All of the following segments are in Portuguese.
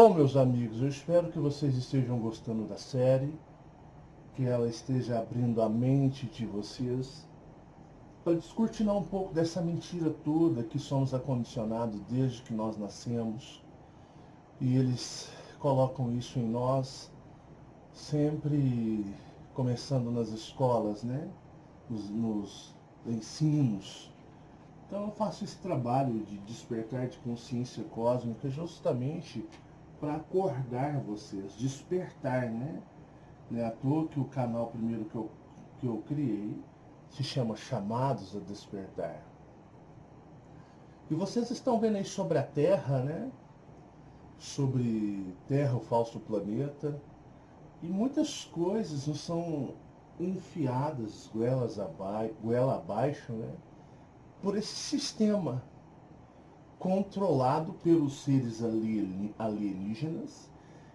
Bom, meus amigos, eu espero que vocês estejam gostando da série, que ela esteja abrindo a mente de vocês para descortinar um pouco dessa mentira toda que somos acondicionados desde que nós nascemos. E eles colocam isso em nós sempre começando nas escolas, né? Nos ensinos. Então eu faço esse trabalho de despertar de consciência cósmica justamente para acordar vocês, despertar, né? Não é à toa que o canal primeiro que eu criei se chama Chamados a Despertar. E vocês estão vendo aí sobre a Terra, né? Sobre Terra, o falso planeta. E muitas coisas não são enfiadas goela abaixo, né? Por esse sistema controlado pelos seres alienígenas.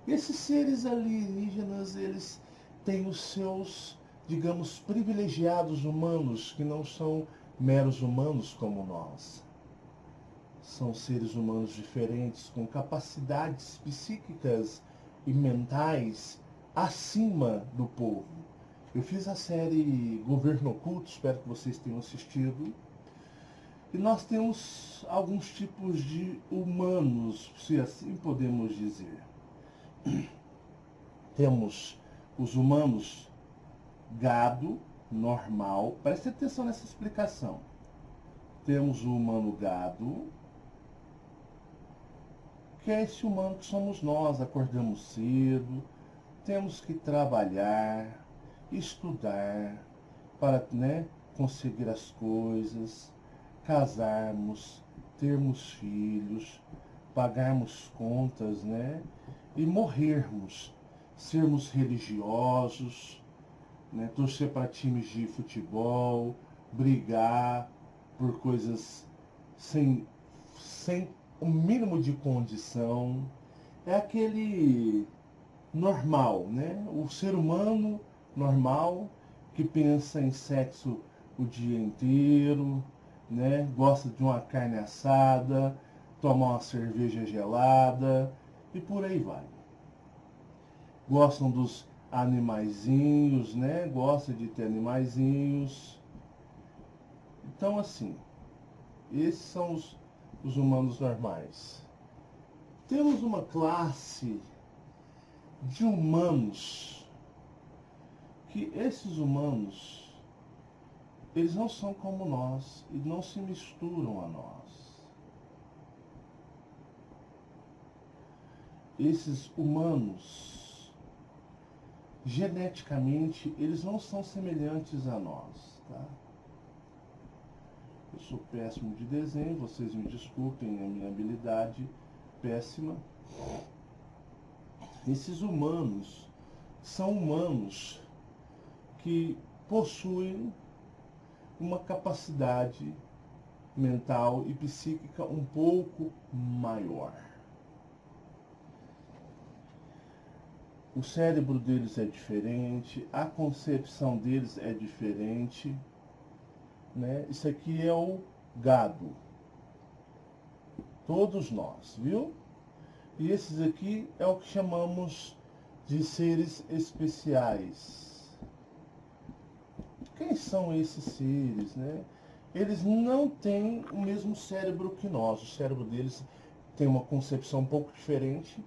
Esses seres alienígenas, eles têm os seus, digamos, privilegiados humanos, que não são meros humanos como nós. São seres humanos diferentes, com capacidades psíquicas e mentais acima do povo. Eu fiz a série Governo Oculto, espero que vocês tenham assistido. E nós temos alguns tipos de humanos, se assim podemos dizer. Temos os humanos gado, normal. Preste atenção nessa explicação. Temos o humano gado, que é esse humano que somos nós. Acordamos cedo, temos que trabalhar, estudar para, né, conseguir as coisas, casarmos, termos filhos, pagarmos contas, né? E morrermos, sermos religiosos, né? Torcer para times de futebol, brigar por coisas sem o mínimo de condição. É aquele normal, né? O ser humano normal que pensa em sexo o dia inteiro, né? Gosta de uma carne assada, toma uma cerveja gelada e por aí vai. Gostam dos animaizinhos, né? Gosta de ter animaizinhos. Então, assim, esses são os humanos normais. Temos uma classe de humanos que esses humanos, eles não são como nós e não se misturam a nós. Esses humanos, geneticamente, eles não são semelhantes a nós, tá? Eu sou péssimo de desenho, vocês me desculpem a minha habilidade péssima. Esses humanos são humanos que possuem uma capacidade mental e psíquica um pouco maior. O cérebro deles é diferente, a concepção deles é diferente, né? Isso aqui é o gado. Todos nós, viu? E esses aqui é o que chamamos de seres especiais. Quem são esses seres, né? Eles não têm o mesmo cérebro que nós. O cérebro deles tem uma concepção um pouco diferente.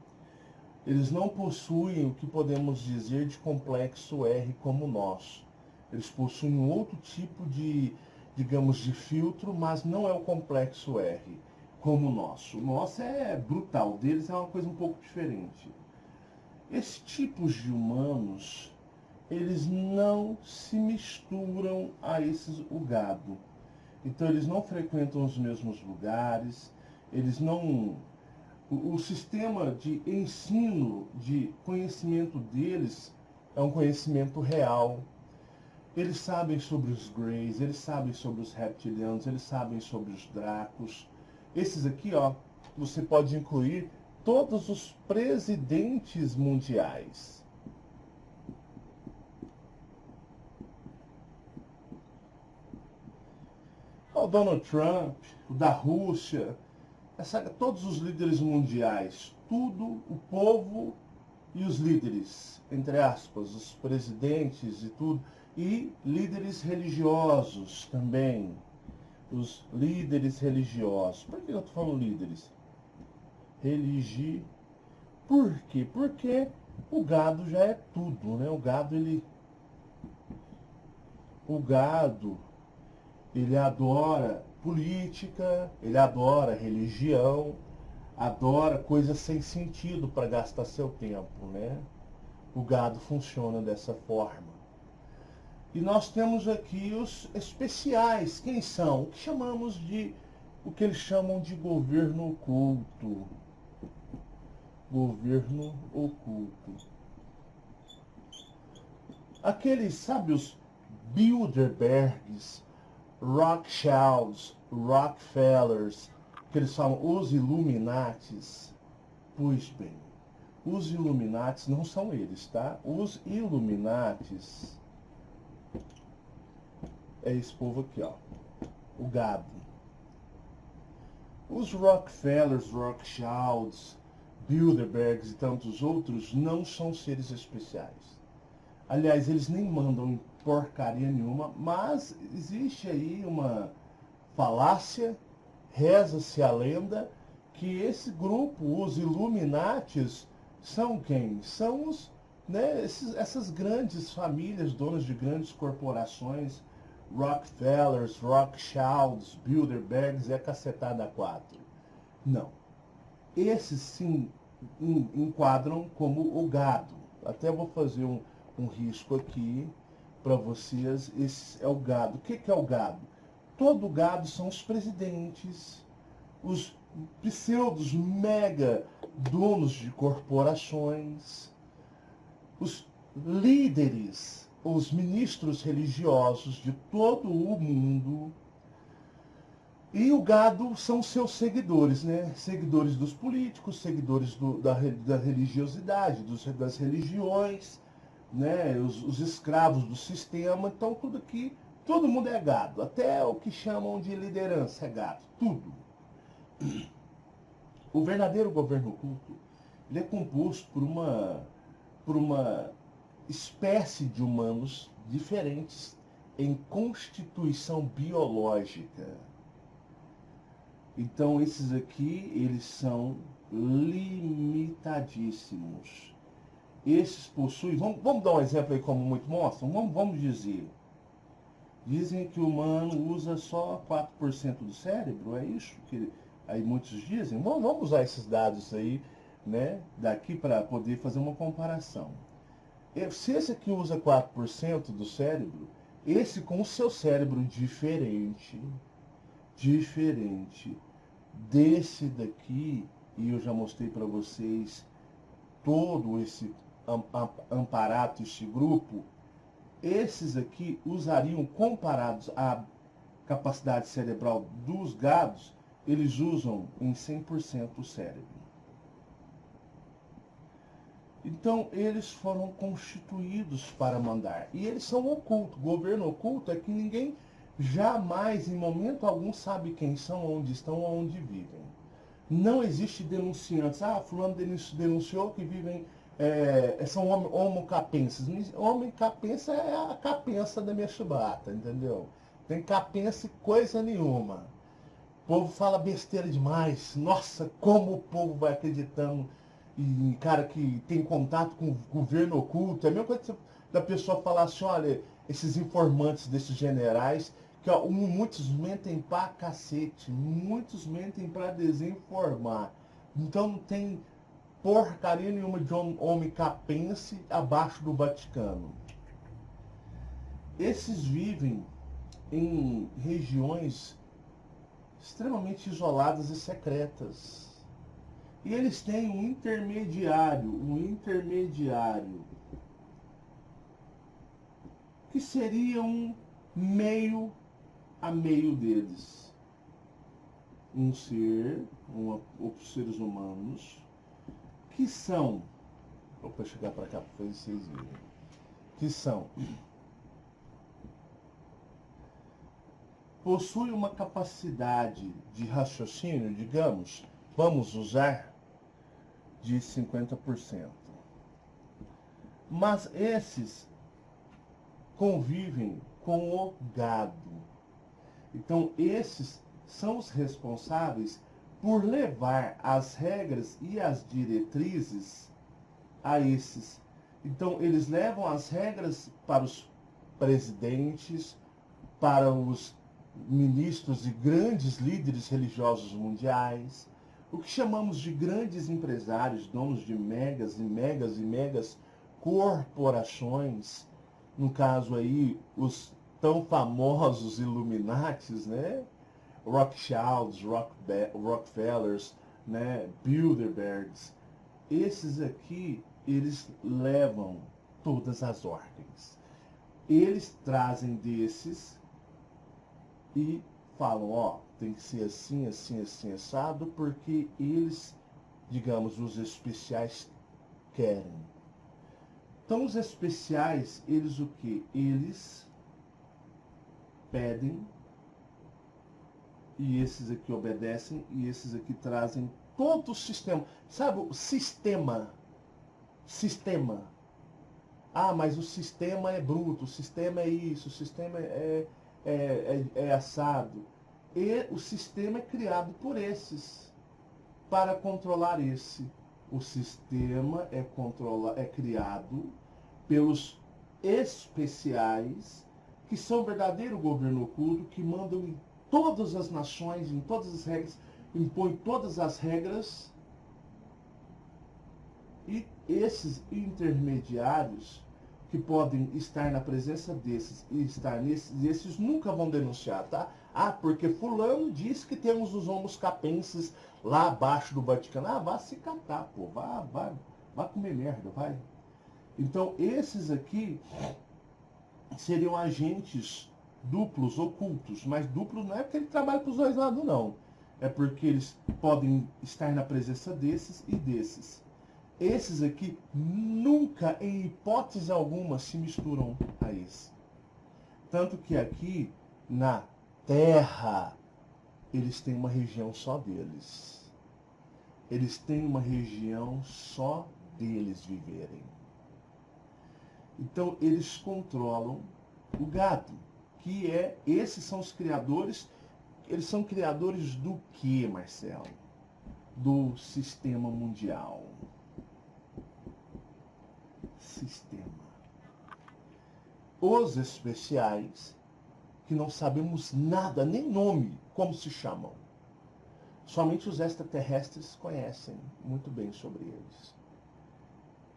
Eles não possuem o que podemos dizer de complexo R como nós. Eles possuem um outro tipo de, digamos, de filtro, mas não é o complexo R como o nosso. O nosso é brutal, o deles é uma coisa um pouco diferente. Esses tipos de humanos, eles não se misturam a esses o gado. Então eles não frequentam os mesmos lugares, eles não... O sistema de ensino, de conhecimento deles é um conhecimento real. Eles sabem sobre os Greys, eles sabem sobre os reptilianos, eles sabem sobre os Dracos. Esses aqui, ó, você pode incluir todos os presidentes mundiais. O Donald Trump, o da Rússia, todos os líderes mundiais, tudo, o povo e os líderes, entre aspas, os presidentes e tudo, e líderes religiosos também. Os líderes religiosos. Por que eu estou falando líderes? Por quê? Porque o gado já é tudo, né? O gado, ele adora política, ele adora religião, adora coisas sem sentido para gastar seu tempo, né? O gado funciona dessa forma. E nós temos aqui os especiais. Quem são? O que eles chamam de governo oculto. Governo oculto. Aqueles, sabe, os Bilderbergs, Rothschilds, Rockefellers, que eles falam os Illuminatis. Pois bem, os Illuminatis não são eles, tá? Os Illuminatis é esse povo aqui, ó. O gado. Os Rockefellers, Rothschilds, Bilderbergs e tantos outros não são seres especiais. Aliás, eles nem mandam em porcaria nenhuma, mas existe aí uma falácia, reza-se a lenda, que esse grupo, os Illuminatis, são quem? São os, né, essas grandes famílias, donas de grandes corporações, Rockefellers, Rothschilds, Bilderbergs e a cacetada a quatro. Não. Esses sim enquadram como o gado. Até vou fazer um risco aqui para vocês. Esse é o gado. O que é o gado? Todo gado são os presidentes, os pseudos mega donos de corporações, os líderes, os ministros religiosos de todo o mundo. E o gado são seus seguidores, né? Seguidores dos políticos, seguidores da religiosidade, das religiões, né? Os escravos do sistema. Então tudo aqui, todo mundo é gado. Até o que chamam de liderança é gado. Tudo. O verdadeiro governo oculto, ele é composto por uma espécie de humanos diferentes em constituição biológica. Então esses aqui, eles são limitadíssimos. Esses possuem, vamos dar um exemplo aí como muito mostram? Vamos dizer. Dizem que o humano usa só 4% do cérebro, é isso que aí muitos dizem? Vamos usar esses dados aí, né, daqui para poder fazer uma comparação. Se esse aqui usa 4% do cérebro, esse com o seu cérebro diferente desse daqui, e eu já mostrei para vocês todo esse aparato, esse grupo, esses aqui usariam, comparados à capacidade cerebral dos gados, eles usam em 100% o cérebro. Então, eles foram constituídos para mandar. E eles são ocultos. Governo oculto é que ninguém jamais, em momento algum, sabe quem são, onde estão, onde vivem. Não existe denunciantes. Ah, fulano denunciou que vivem, são homocapenses. Homem capensa é a capensa da minha chibata, entendeu? Tem capensa coisa nenhuma. O povo fala besteira demais. Nossa, como o povo vai acreditando em cara que tem contato com o governo oculto. É a mesma coisa da pessoa falar assim, olha, esses informantes desses generais, que ó, muitos mentem pra cacete, muitos mentem pra desinformar. Então não tem porcaria nenhuma de homem capense abaixo do Vaticano. Esses vivem em regiões extremamente isoladas e secretas. E eles têm um intermediário, que seria um meio a meio deles. Os seres humanos, que são, vou chegar para cá para vocês verem, que são, possuem uma capacidade de raciocínio, digamos, vamos usar, de 50%. Mas esses convivem com o gado. Então, esses são os responsáveis por levar as regras e as diretrizes a esses. Então, eles levam as regras para os presidentes, para os ministros e grandes líderes religiosos mundiais, o que chamamos de grandes empresários, donos de megas e megas e megas corporações, no caso aí, os tão famosos Illuminatis, né? Rothschilds, Rockefellers, né? Bilderbergs. Esses aqui, eles levam todas as ordens. Eles trazem desses e falam, ó, tem que ser assim, assim, assim, assado, porque eles, digamos, os especiais querem. Então, os especiais, eles o quê? Eles pedem, e esses aqui obedecem, e esses aqui trazem todo o sistema. Sabe, o sistema. Sistema. Ah, mas o sistema é bruto, o sistema é isso, o sistema é assado. E o sistema é criado por esses, para controlar esse. O sistema é criado pelos especiais, que são verdadeiro governo oculto, que mandam em todas as nações, em todas as regras, impõem todas as regras. E esses intermediários, que podem estar na presença desses e estar nesses, esses nunca vão denunciar, tá? Ah, porque fulano diz que temos os homos capenses lá abaixo do Vaticano. Ah, vá se catar, pô. Vá comer merda, vai. Então, esses aqui seriam agentes duplos, ocultos. Mas duplo não é porque ele trabalha para os dois lados, não. É porque eles podem estar na presença desses e desses. Esses aqui nunca, em hipótese alguma, se misturam a esse. Tanto que aqui, na Terra, eles têm uma região só deles. Eles têm uma região só deles viverem. Então, eles controlam o gado, que é, esses são os criadores. Eles são criadores do que, Marcelo? Do sistema mundial. Sistema. Os especiais, que não sabemos nada, nem nome, como se chamam. Somente os extraterrestres conhecem muito bem sobre eles.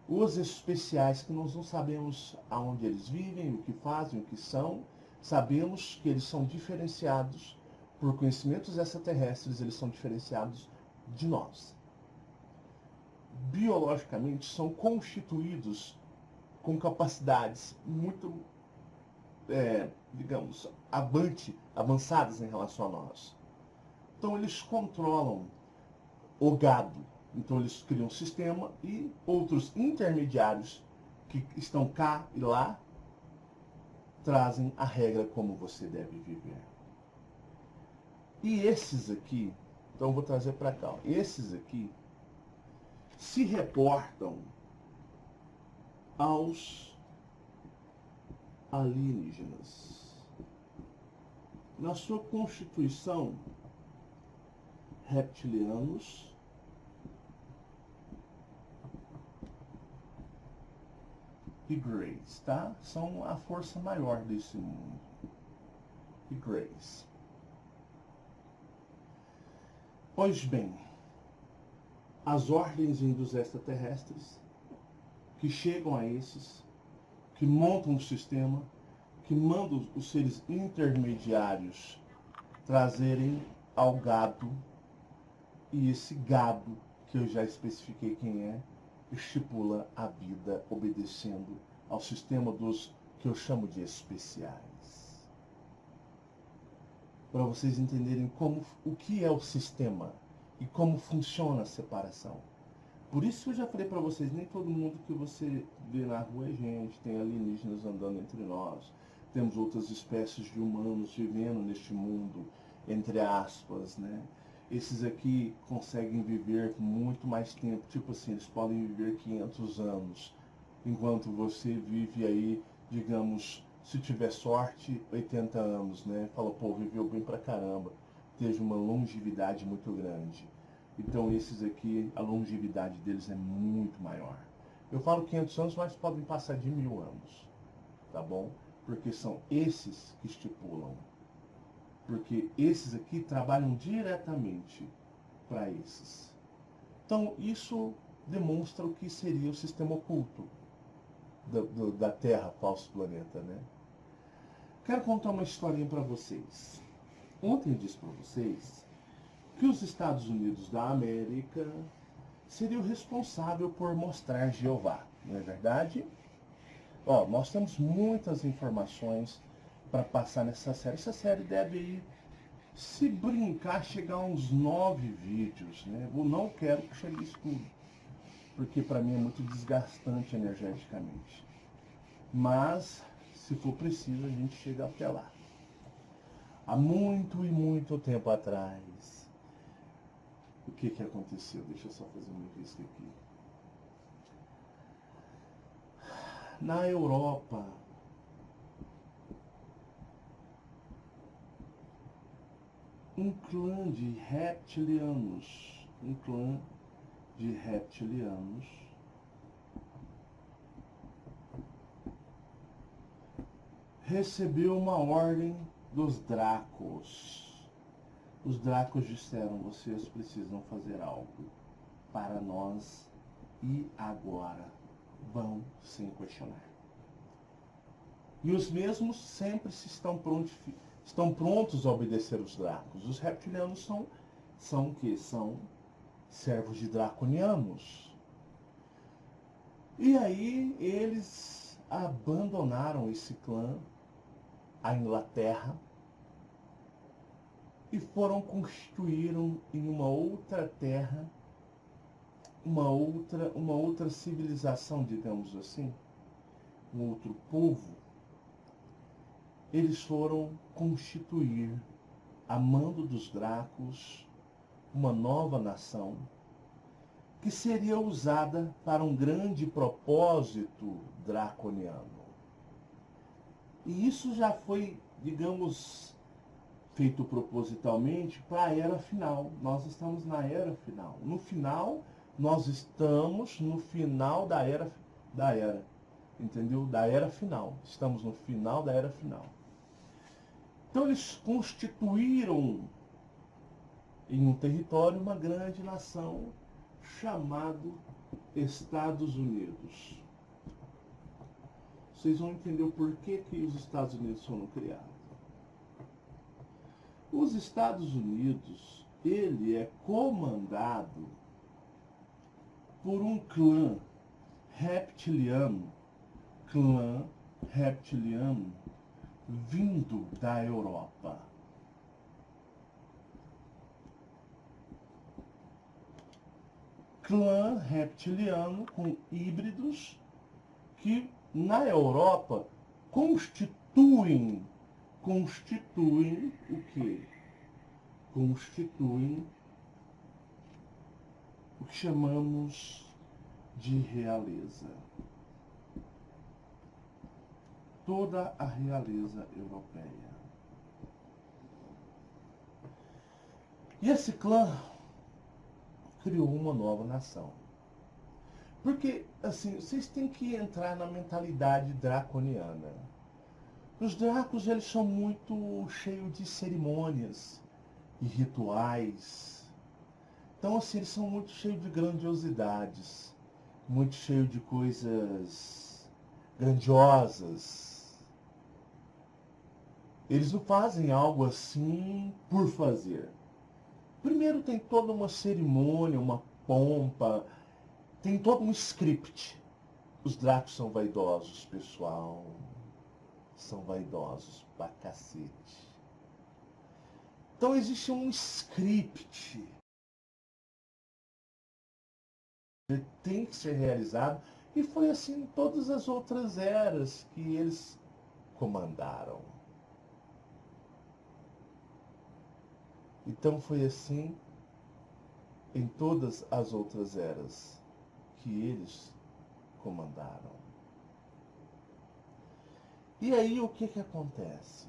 Os especiais, que nós não sabemos aonde eles vivem, o que fazem, o que são, sabemos que eles são diferenciados por conhecimentos extraterrestres, eles são diferenciados de nós. Biologicamente, são constituídos com capacidades muito, digamos, avançadas em relação a nós. Então, eles controlam o gado. Então, eles criam um sistema e outros intermediários que estão cá e lá trazem a regra como você deve viver. E esses aqui, então eu vou trazer para cá, esses aqui se reportam aos alienígenas. Na sua constituição, reptilianos e Greys, tá? São a força maior desse mundo. E Greys. Pois bem, as ordens dos extraterrestres que chegam a esses, que montam o sistema, que mandam os seres intermediários trazerem ao gado, e esse gado, que eu já especifiquei quem é, estipula a vida obedecendo ao sistema dos que eu chamo de especiais. Para vocês entenderem o que é o sistema e como funciona a separação. Por isso que eu já falei para vocês, nem todo mundo que você vê na rua é gente, tem alienígenas andando entre nós, temos outras espécies de humanos vivendo neste mundo, entre aspas, né? Esses aqui conseguem viver muito mais tempo, tipo assim, eles podem viver 500 anos, enquanto você vive aí, digamos, se tiver sorte, 80 anos, né? Fala, pô, viveu bem pra caramba, teve uma longevidade muito grande. Então esses aqui, a longevidade deles é muito maior. Eu falo 500 anos, mas podem passar de 1000 anos, tá bom? Porque são esses que estipulam. Porque esses aqui trabalham diretamente para esses. Então, isso demonstra o que seria o sistema oculto da Terra, falso planeta, né? Quero contar uma historinha para vocês. Ontem eu disse para vocês que os Estados Unidos da América seria o responsável por mostrar Jeová, não é verdade? Ó, nós temos muitas informações para passar nessa série. Essa série deve ir, se brincar, chegar a uns 9 vídeos, né? Eu não quero que chegue isso tudo, porque para mim é muito desgastante energeticamente. Mas, se for preciso, a gente chega até lá. Há muito e muito tempo atrás, o que aconteceu? Deixa eu só fazer uma vista aqui. Na Europa, um clã de reptilianos, recebeu uma ordem dos Dracos. Os Dracos disseram, vocês precisam fazer algo para nós e agora. Vão sem questionar. E os mesmos sempre estão prontos a obedecer os Dracos. Os reptilianos são o quê? São servos de draconianos. E aí eles abandonaram esse clã, a Inglaterra, e constituíram em uma outra terra, uma outra civilização, digamos assim, um outro povo. Eles foram constituir, a mando dos Dracos, uma nova nação que seria usada para um grande propósito draconiano. E isso já foi, digamos, feito propositalmente para a era final. Nós estamos na era final. Nós estamos no final da era, entendeu? Da era final. Estamos no final da era final. Então eles constituíram em um território uma grande nação chamado Estados Unidos. Vocês vão entender o porquê que os Estados Unidos foram criados. Os Estados Unidos, ele é comandado por um clã reptiliano vindo da Europa. Clã reptiliano com híbridos que na Europa constituem o quê? Constituem o que chamamos de realeza. Toda a realeza europeia. E esse clã criou uma nova nação. Porque, assim, vocês têm que entrar na mentalidade draconiana. Os Dracos, eles são muito cheios de cerimônias e rituais. Então, assim, eles são muito cheios de grandiosidades, muito cheios de coisas grandiosas. Eles não fazem algo assim por fazer. Primeiro tem toda uma cerimônia, uma pompa, tem todo um script. Os Dracos são vaidosos, pessoal. São vaidosos pra cacete. Então existe um script. Ele tem que ser realizado. E foi assim em todas as outras eras que eles comandaram. Então foi assim em todas as outras eras que eles comandaram. E aí o que acontece?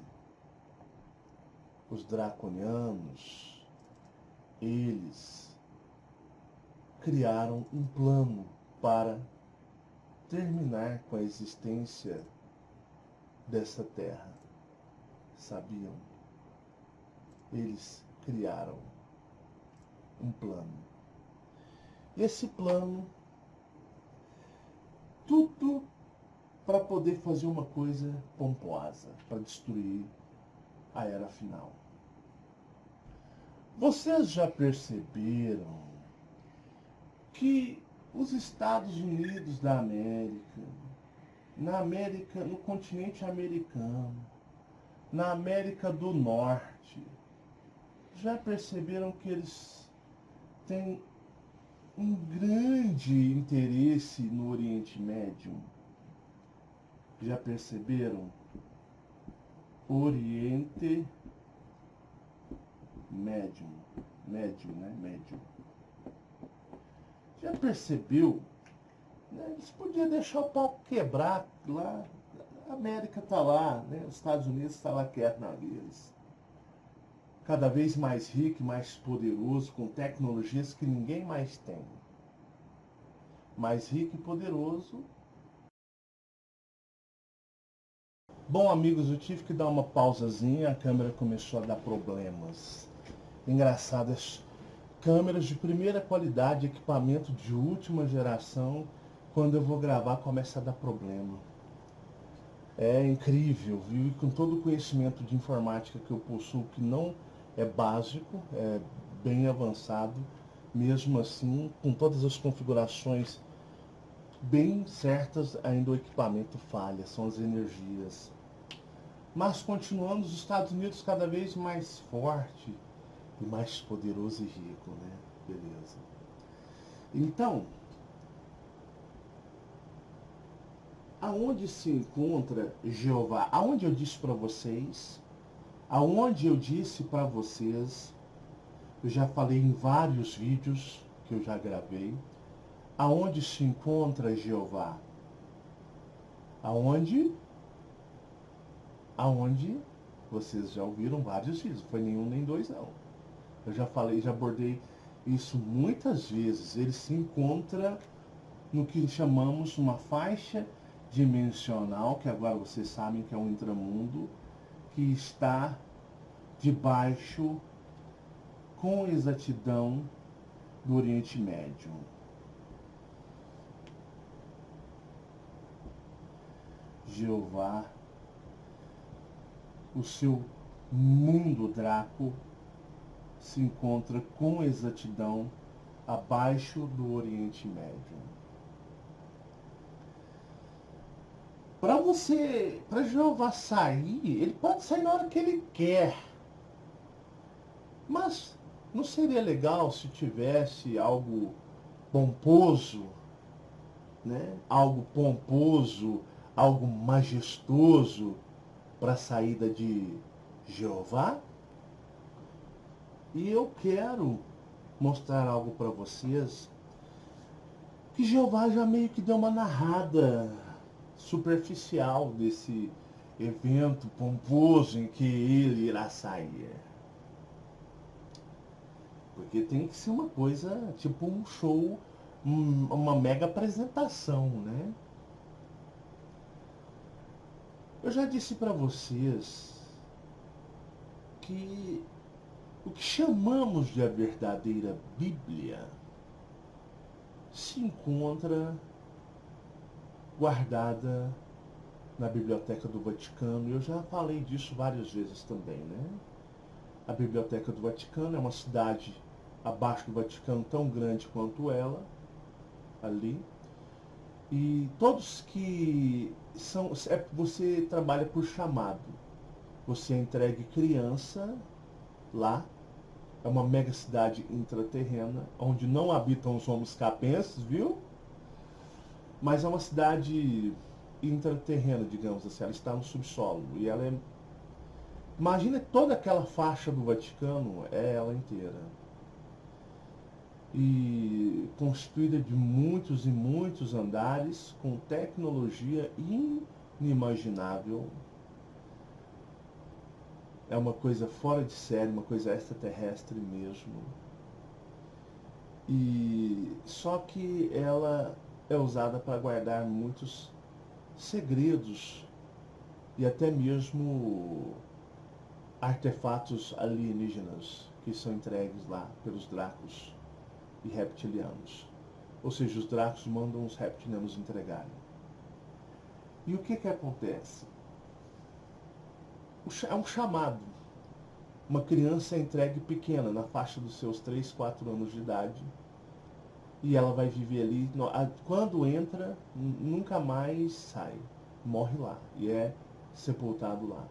Os draconianos, eles criaram um plano para terminar com a existência dessa terra. Sabiam? Eles criaram um plano. Esse plano, tudo para poder fazer uma coisa pomposa, para destruir a era final. Vocês já perceberam que os Estados Unidos da América, na América, no continente americano, na América do Norte, já perceberam que eles têm um grande interesse no Oriente Médio? Já perceberam? Oriente Médio. Médio, né? Médio. Já percebeu? Eles podiam deixar o pau quebrar lá. A América está lá, né? Os Estados Unidos está lá quieto na deles. Cada vez mais rico, mais poderoso, com tecnologias que ninguém mais tem. Mais rico e poderoso. Bom, amigos, eu tive que dar uma pausazinha, a câmera começou a dar problemas. Engraçadas. Câmeras de primeira qualidade, equipamento de última geração, quando eu vou gravar começa a dar problema. É incrível, viu? E com todo o conhecimento de informática que eu possuo, que não é básico, é bem avançado, mesmo assim, com todas as configurações bem certas, ainda o equipamento falha, são as energias. Mas continuando, os Estados Unidos cada vez mais forte e mais poderoso e rico, né? Beleza. Então, aonde se encontra Jeová? Aonde eu disse para vocês, eu já falei em vários vídeos que eu já gravei, aonde se encontra Jeová? Aonde vocês já ouviram vários vídeos, não foi nenhum nem dois não. Eu já falei, já abordei isso muitas vezes. Ele se encontra no que chamamos uma faixa dimensional, que agora vocês sabem que é um intramundo, que está debaixo, com exatidão, do Oriente Médio. Jeová, o seu mundo Draco, se encontra com exatidão abaixo do Oriente Médio. Para Jeová sair, ele pode sair na hora que ele quer. Mas não seria legal se tivesse algo pomposo, né? Algo pomposo, algo majestoso para a saída de Jeová? E eu quero mostrar algo para vocês que Jeová já meio que deu uma narrada superficial desse evento pomposo em que ele irá sair. Porque tem que ser uma coisa, tipo um show, uma mega apresentação, né? Eu já disse para vocês que o que chamamos de a verdadeira Bíblia se encontra guardada na Biblioteca do Vaticano. Eu já falei disso várias vezes também, né? A Biblioteca do Vaticano é uma cidade abaixo do Vaticano tão grande quanto ela, ali. E todos que são... você trabalha por chamado. Você entregue criança lá. É uma mega cidade intraterrena, onde não habitam os homos capenses, viu? Mas é uma cidade intraterrena, digamos assim. Ela está no subsolo. E ela é... Imagina toda aquela faixa do Vaticano, é ela inteira. e construída de muitos e muitos andares, com tecnologia inimaginável. É uma coisa fora de série, uma coisa extraterrestre mesmo. E só que ela é usada para guardar muitos segredos e até mesmo artefatos alienígenas que são entregues lá pelos Dracos e reptilianos. Ou seja, os Dracos mandam os reptilianos entregarem. E o que que acontece? É um chamado. Uma criança é entregue pequena, na faixa dos seus 3, 4 anos de idade, e ela vai viver ali. Quando entra, nunca mais sai. Morre lá e é sepultado lá.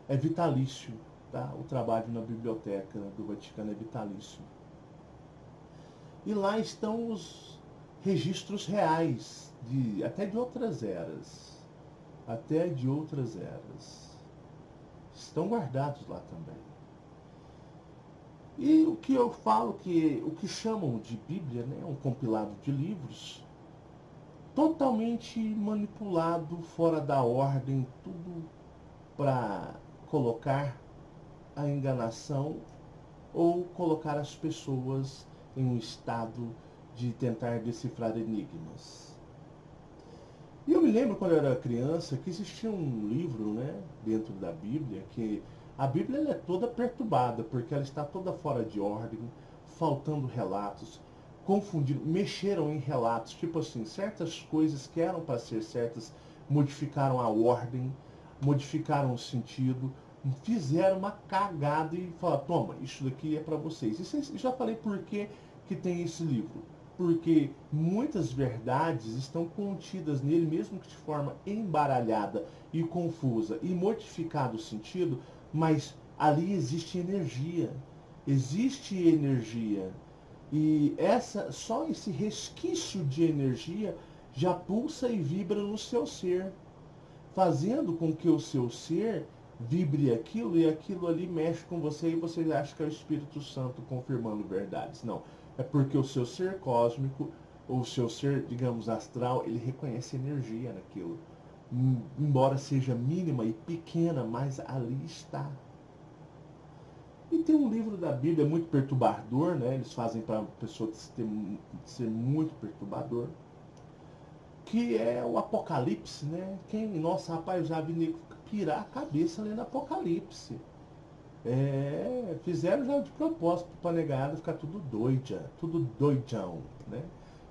É vitalício, tá? O trabalho na biblioteca do Vaticano é vitalício. E lá estão os registros reais, até de outras eras. Até de outras eras. Estão guardados lá também. E o que eu falo, o que chamam de Bíblia, né, um compilado de livros, totalmente manipulado, fora da ordem, tudo para colocar a enganação ou colocar as pessoas em um estado de tentar decifrar enigmas. E eu me lembro quando eu era criança que existia um livro, né, dentro da Bíblia, que a Bíblia ela é toda perturbada, porque ela está toda fora de ordem, faltando relatos, confundindo, mexeram em relatos, tipo assim, certas coisas que eram para ser certas, modificaram a ordem, modificaram o sentido, fizeram uma cagada e falaram, toma, isso daqui é para vocês. E já falei por que tem esse livro. Porque muitas verdades estão contidas nele, mesmo que de forma embaralhada e confusa e modificado o sentido, mas ali existe energia. Existe energia. E só esse resquício de energia já pulsa e vibra no seu ser, fazendo com que o seu ser vibre aquilo e aquilo ali mexe com você e você acha que é o Espírito Santo confirmando verdades. Não. É porque o seu ser cósmico, ou o seu ser, digamos, astral, ele reconhece energia naquilo. Embora seja mínima e pequena, mas ali está. E tem um livro da Bíblia muito perturbador, né? Eles fazem para a pessoa ser muito perturbador, que é o Apocalipse, né? Nossa, rapaz, eu já vi nego pirar a cabeça lendo Apocalipse. Fizeram já de propósito para negada ficar tudo doidão, né?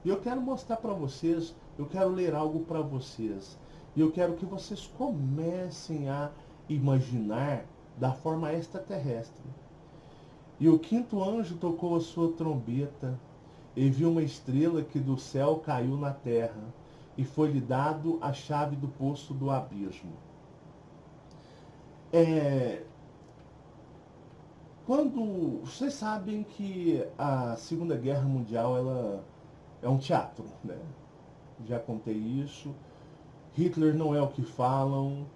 E eu quero mostrar para vocês, eu quero ler algo para vocês. E eu quero que vocês comecem a imaginar da forma extraterrestre. E o quinto anjo tocou a sua trombeta, e viu uma estrela que do céu caiu na terra, e foi-lhe dado a chave do poço do abismo. Quando vocês sabem que a Segunda Guerra Mundial ela é um teatro, né? Já contei isso. Hitler não é o que falam.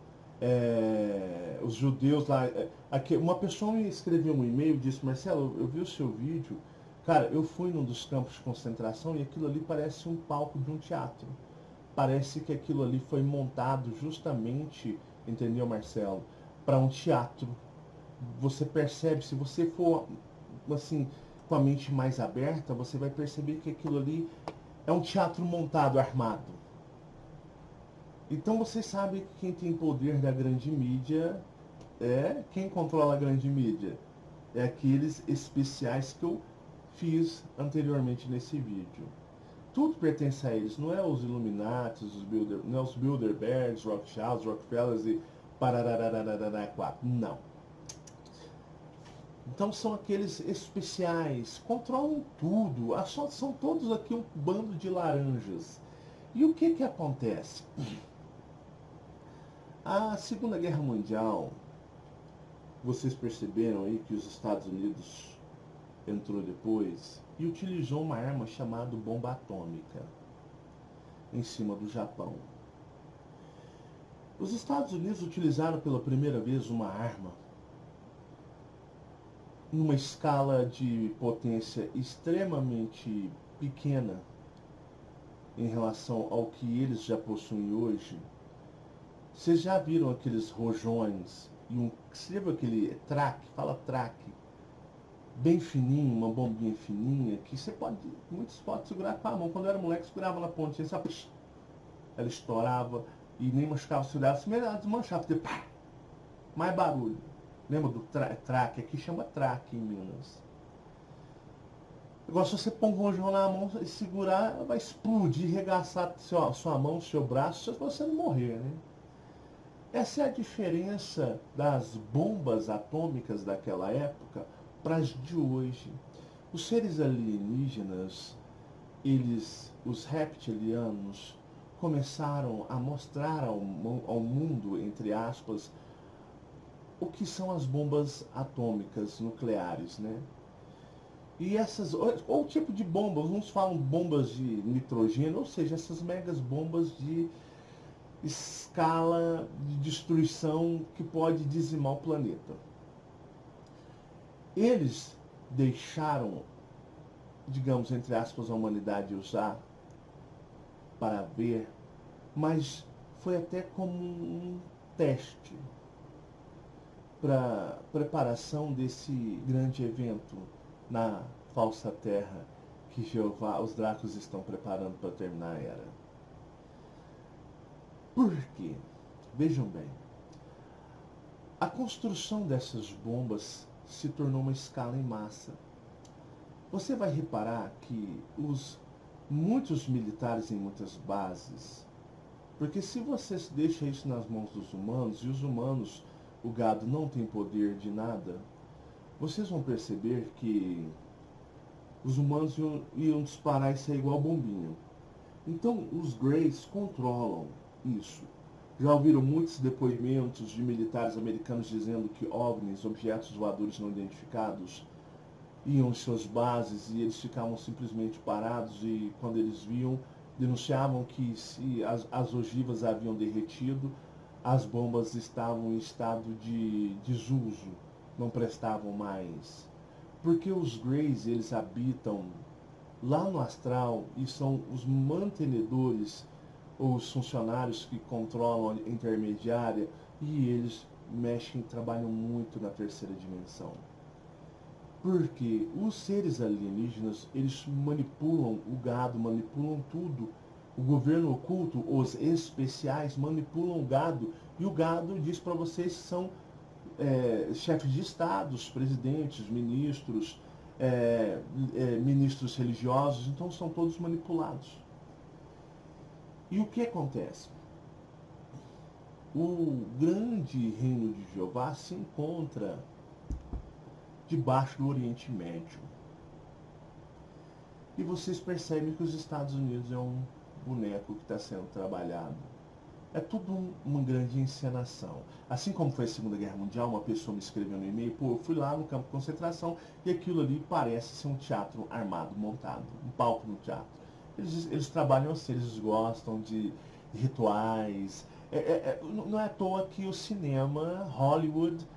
Os judeus lá. Uma pessoa me escreveu um e-mail e disse: Marcelo, eu vi o seu vídeo. Cara, eu fui num dos campos de concentração e aquilo ali parece um palco de um teatro. Parece que aquilo ali foi montado justamente, entendeu, Marcelo, para um teatro. Você percebe, se você for assim com a mente mais aberta, você vai perceber que aquilo ali é um teatro montado, armado. Então você sabe que quem tem poder da grande mídia quem controla a grande mídia. É aqueles especiais que eu fiz anteriormente nesse vídeo. Tudo pertence a eles, não é os Illuminati, não é os Bilderbergs, Rothschilds, Rockefellers e parararararará 4. Não. Então são aqueles especiais, controlam tudo, são todos aqui um bando de laranjas. E o que acontece? A Segunda Guerra Mundial, vocês perceberam aí que os Estados Unidos entrou depois e utilizou uma arma chamada bomba atômica em cima do Japão. Os Estados Unidos utilizaram pela primeira vez uma arma numa escala de potência extremamente pequena em relação ao que eles já possuem hoje. Vocês já viram aqueles rojões e você lembra aquele traque, fala traque, bem fininho, uma bombinha fininha, que você pode, muitos podem segurar com a mão. Quando eu era moleque, segurava na pontinha, sabe? Ela estourava e nem machucava, se olhava, se ela desmanchava, porque pá, mais barulho. Lembra do traque? Aqui chama traque em Minas. Agora, se você pôr um rojão na mão e segurar, ela vai explodir, arregaçar sua mão, seu braço, se você não morrer, né? Essa é a diferença das bombas atômicas daquela época para as de hoje. Os seres alienígenas, os reptilianos, começaram a mostrar ao mundo, entre aspas, o que são as bombas atômicas nucleares, né? E essas, ou tipo de bombas, uns falam bombas de nitrogênio, ou seja, essas megas bombas de escala de destruição que pode dizimar o planeta. Eles deixaram, digamos, entre aspas, a humanidade usar para ver, mas foi até como um teste para preparação desse grande evento na falsa terra que Jeová, os Dracos estão preparando para terminar a era. Por quê? Vejam bem, a construção dessas bombas se tornou uma escala em massa. Você vai reparar que muitos militares em muitas bases, porque se você deixa isso nas mãos dos humanos, e os humanos, o gado não tem poder de nada, vocês vão perceber que os humanos iam disparar isso aí igual bombinha. Então os Greys controlam isso. Já ouviram muitos depoimentos de militares americanos dizendo que OVNIs, objetos voadores não identificados, iam em suas bases e eles ficavam simplesmente parados e quando eles viam, denunciavam que se as ogivas haviam derretido, as bombas estavam em estado de desuso, não prestavam mais. Porque os Greys, eles habitam lá no astral e são os mantenedores ou os funcionários que controlam a intermediária e eles trabalham muito na terceira dimensão. Porque os seres alienígenas, eles manipulam o gado, manipulam tudo. O governo oculto, os especiais, manipulam o gado. E o gado diz para vocês que são chefes de estados, presidentes, ministros, ministros religiosos. Então são todos manipulados. E o que acontece? O grande reino de Jeová se encontra debaixo do Oriente Médio. E vocês percebem que os Estados Unidos é um boneco que está sendo trabalhado. É tudo uma grande encenação. Assim como foi a Segunda Guerra Mundial, uma pessoa me escreveu no e-mail, eu fui lá no campo de concentração e aquilo ali parece ser um teatro armado, montado, um palco no teatro. Eles trabalham assim, eles gostam de rituais. Não é à toa que o cinema, Hollywood,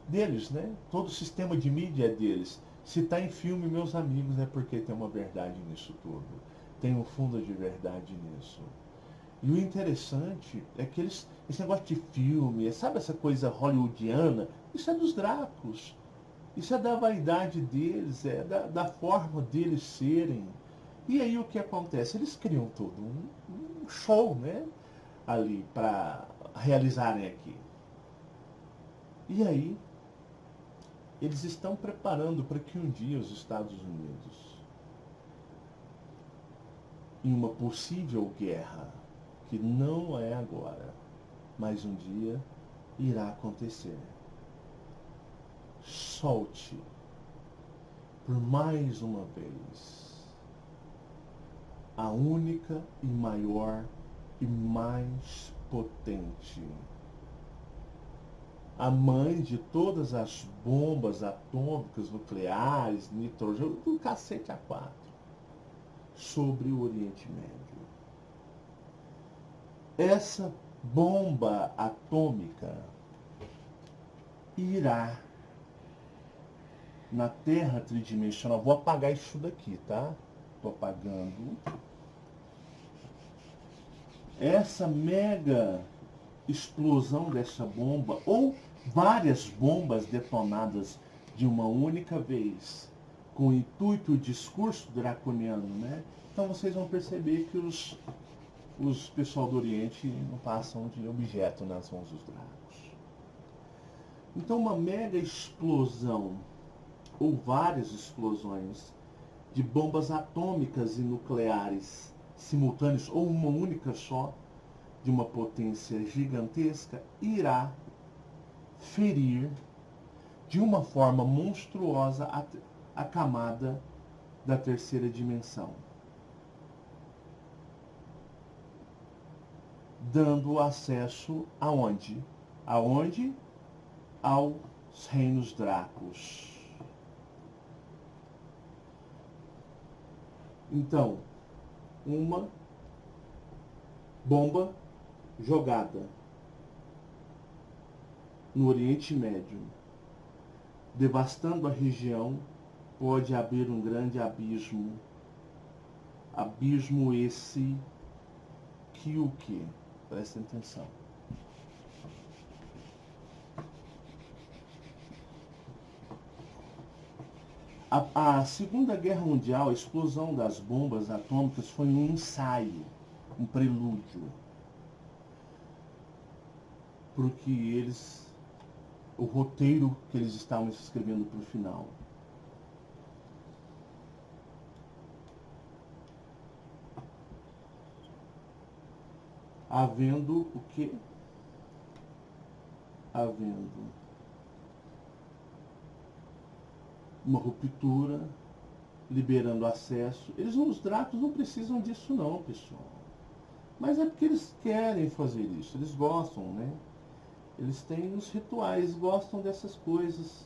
deles, né? Todo o sistema de mídia é deles. Se está em filme, meus amigos, é porque tem uma verdade nisso tudo. Tem um fundo de verdade nisso. E o interessante é que esse negócio de filme, sabe essa coisa hollywoodiana? Isso é dos Dracos. Isso é da vaidade deles, é da forma deles serem. E aí o que acontece? Eles criam todo um show, né? Ali para realizarem aqui. E aí, eles estão preparando para que um dia os Estados Unidos, em uma possível guerra, que não é agora, mas um dia irá acontecer, solte por mais uma vez a única e maior e mais potente, a mãe de todas as bombas atômicas, nucleares, nitrogênio, do cacete a quatro, sobre o Oriente Médio. Essa bomba atômica irá na Terra tridimensional. Vou apagar isso daqui, tá? Tô apagando. Essa mega explosão dessa bomba, ou várias bombas detonadas de uma única vez, com o intuito e discurso draconiano, né? Então vocês vão perceber que os pessoal do Oriente não passam de objeto nas mãos dos dracos. Então uma mega explosão, ou várias explosões de bombas atômicas e nucleares simultâneas, ou uma única só, de uma potência gigantesca, irá ferir de uma forma monstruosa a camada da terceira dimensão, dando acesso aonde? Aonde? Aos reinos dracos. Então, uma bomba jogada no Oriente Médio, devastando a região, pode abrir um grande abismo. Abismo esse que o que? Prestem atenção. A Segunda Guerra Mundial, a explosão das bombas atômicas foi um ensaio, um prelúdio. Porque o roteiro que eles estavam escrevendo para o final. Havendo o quê? Havendo uma ruptura, liberando acesso. Os dracos não precisam disso não, pessoal. Mas é porque eles querem fazer isso, eles gostam, né? Eles têm os rituais, gostam dessas coisas,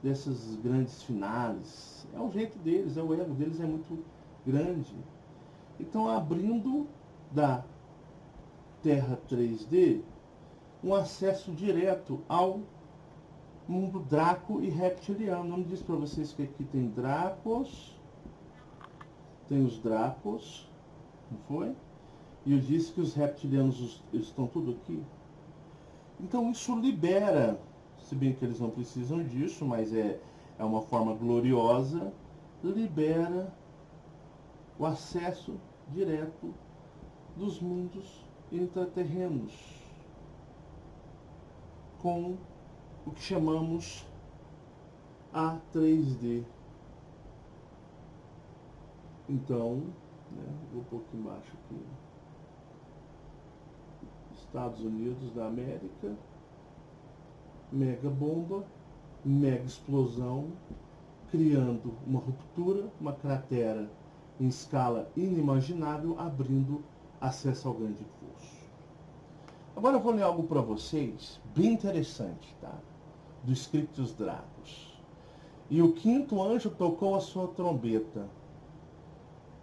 dessas grandes finales. É o jeito deles, o ego deles é muito grande. Então, abrindo da Terra 3D um acesso direto ao mundo draco e reptiliano. Não disse para vocês que aqui tem dracos, tem os dracos, não foi? E eu disse que os reptilianos estão tudo aqui. Então isso libera, se bem que eles não precisam disso, mas é uma forma gloriosa, libera o acesso direto dos mundos intraterrenos com o que chamamos a 3D. Então, né, vou um pouco embaixo aqui. Estados Unidos da América, mega bomba, mega explosão, criando uma ruptura, uma cratera em escala inimaginável, abrindo acesso ao grande fosso. Agora eu vou ler algo para vocês, bem interessante, tá? Do escrito dos dracos. E o quinto anjo tocou a sua trombeta,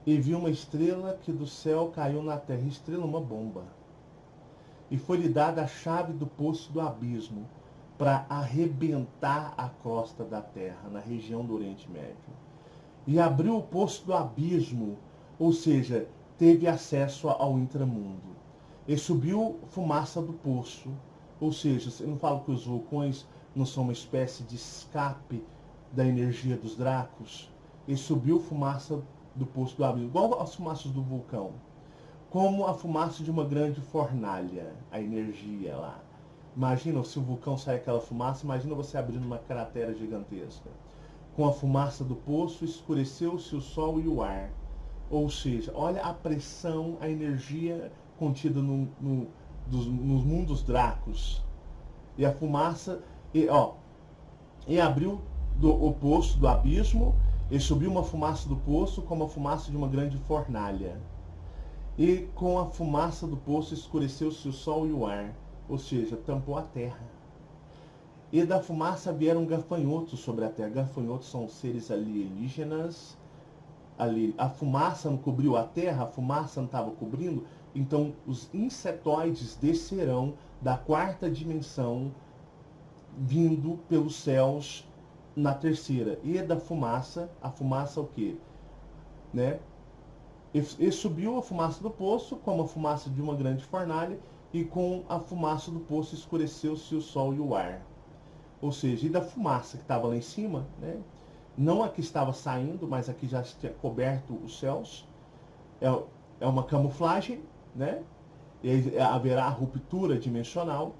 e viu uma estrela que do céu caiu na terra. Estrela, uma bomba. E foi-lhe dada a chave do poço do abismo, para arrebentar a crosta da terra, na região do Oriente Médio. E abriu o poço do abismo, ou seja, teve acesso ao intramundo. E subiu fumaça do poço, ou seja, eu não falo que os vulcões não são uma espécie de escape da energia dos dracos. E subiu fumaça do poço do abismo, igual as fumaças do vulcão. Como a fumaça de uma grande fornalha, a energia lá. Imagina, se o vulcão sai aquela fumaça, imagina você abrindo uma cratera gigantesca. Com a fumaça do poço, escureceu-se o sol e o ar. Ou seja, olha a pressão, a energia contida nos mundos dracos. E a fumaça, e abriu o poço do abismo, e subiu uma fumaça do poço como a fumaça de uma grande fornalha. E com a fumaça do poço escureceu-se o sol e o ar, ou seja, tampou a terra. E da fumaça vieram gafanhotos sobre a terra. Gafanhotos são seres alienígenas. A fumaça não cobriu a terra, a fumaça não estava cobrindo, então os insetoides descerão da quarta dimensão, vindo pelos céus na terceira, e da fumaça, a fumaça o quê? Né? E subiu a fumaça do poço, como a fumaça de uma grande fornalha, e com a fumaça do poço escureceu-se o sol e o ar. Ou seja, e da fumaça que estava lá em cima, né? Não a que estava saindo, mas a que já tinha coberto os céus, é, é uma camuflagem, né? E haverá ruptura dimensional.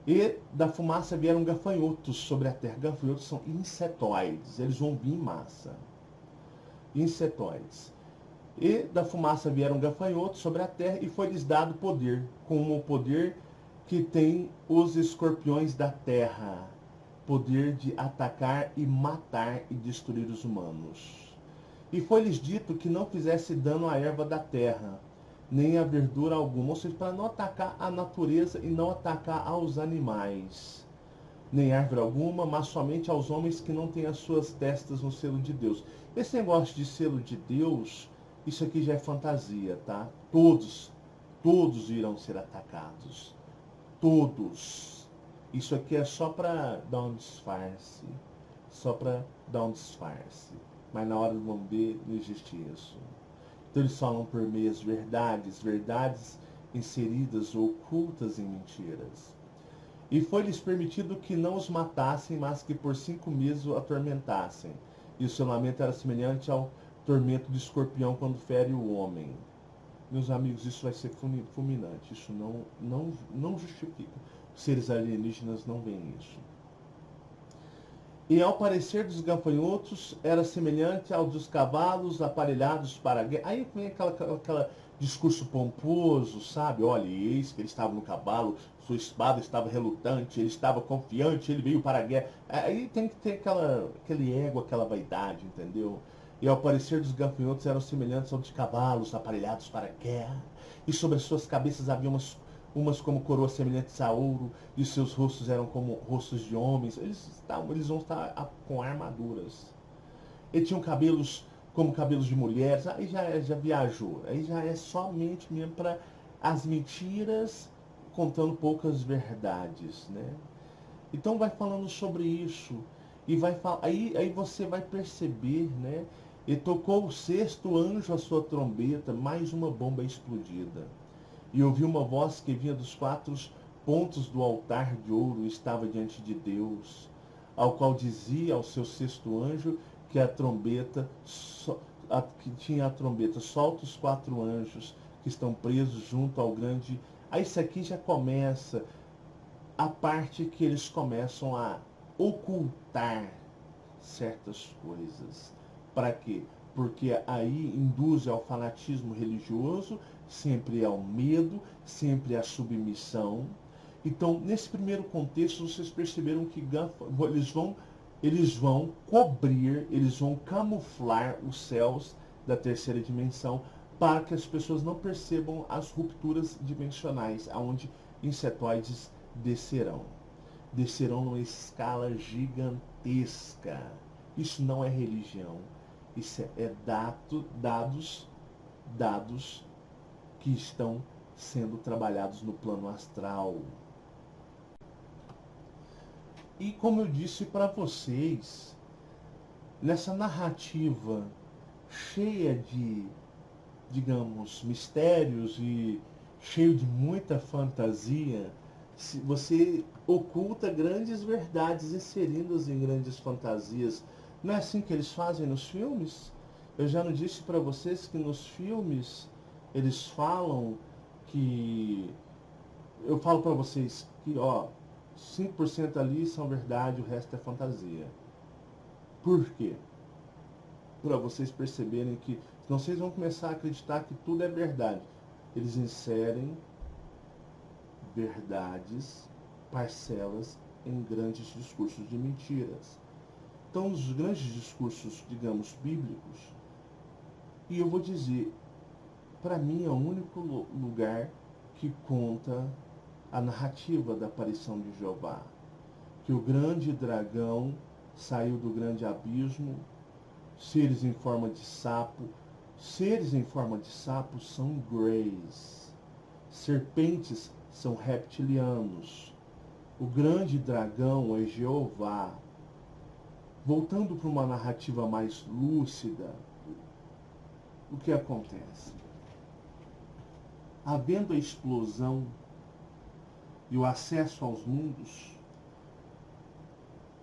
E da fumaça vieram gafanhotos sobre a terra. Gafanhotos são insetoides, eles vão vir em massa. Insetoides. E da fumaça vieram gafanhotos sobre a terra e foi-lhes dado poder, como o poder que tem os escorpiões da terra. Poder de atacar e matar e destruir os humanos. E foi-lhes dito que não fizesse dano à erva da terra, nem a verdura alguma, ou seja, para não atacar a natureza e não atacar aos animais, nem árvore alguma, mas somente aos homens que não têm as suas testas no selo de Deus. Esse negócio de selo de Deus, isso aqui já é fantasia, tá? Todos irão ser atacados. Todos. Isso aqui é só para dar um disfarce. Só para dar um disfarce. Mas na hora do vamos ver, não existe isso. Então eles falam por meias verdades, verdades inseridas ou ocultas em mentiras. E foi-lhes permitido que não os matassem, mas que por 5 meses o atormentassem. E o seu lamento era semelhante ao tormento do escorpião quando fere o homem. Meus amigos, isso vai ser fulminante. Isso não justifica. Os seres alienígenas não veem isso. E ao parecer dos gafanhotos era semelhante ao dos cavalos aparelhados para a guerra. Aí vem aquela discurso pomposo, sabe? Olha, eis que ele estava no cavalo, sua espada estava relutante, ele estava confiante, ele veio para a guerra. Aí tem que ter aquele ego, aquela vaidade, entendeu? E ao parecer dos gafanhotos eram semelhantes aos de cavalos aparelhados para a guerra. E sobre as suas cabeças havia umas como coroas semelhantes a ouro, e os seus rostos eram como rostos de homens. Eles vão estar com armaduras. E tinham cabelos como cabelos de mulheres. Aí já viajou. Aí já é somente mesmo para as mentiras, contando poucas verdades, né? Então vai falando sobre isso. E aí você vai perceber, né? E tocou o sexto anjo a sua trombeta, mais uma bomba explodida. E ouvi uma voz que vinha dos 4 pontos do altar de ouro e estava diante de Deus, ao qual dizia ao seu sexto anjo que que tinha a trombeta, solta os 4 anjos que estão presos junto ao grande. Aí isso aqui já começa a parte que eles começam a ocultar certas coisas. Para quê? Porque aí induz ao fanatismo religioso, sempre ao medo, sempre à submissão. Então, nesse primeiro contexto, vocês perceberam que eles vão cobrir, eles vão camuflar os céus da terceira dimensão para que as pessoas não percebam as rupturas dimensionais, aonde insetoides descerão. Descerão numa escala gigantesca. Isso não é religião. Isso é dados que estão sendo trabalhados no plano astral. E como eu disse para vocês, nessa narrativa cheia de, digamos, mistérios e cheio de muita fantasia, você oculta grandes verdades inseridas em grandes fantasias. Não é assim que eles fazem nos filmes? Eu já não disse para vocês que nos filmes eles falam que... Eu falo para vocês que, 5% ali são verdade, o resto é fantasia. Por quê? Para vocês perceberem que, senão vocês vão começar a acreditar que tudo é verdade. Eles inserem verdades, parcelas, em grandes discursos de mentiras. Então, os grandes discursos, digamos, bíblicos, e eu vou dizer, para mim é o único lugar que conta a narrativa da aparição de Jeová. Que o grande dragão saiu do grande abismo, seres em forma de sapo. Seres em forma de sapo são greys. Serpentes são reptilianos. O grande dragão é Jeová. Voltando para uma narrativa mais lúcida, o que acontece? Havendo a explosão e o acesso aos mundos,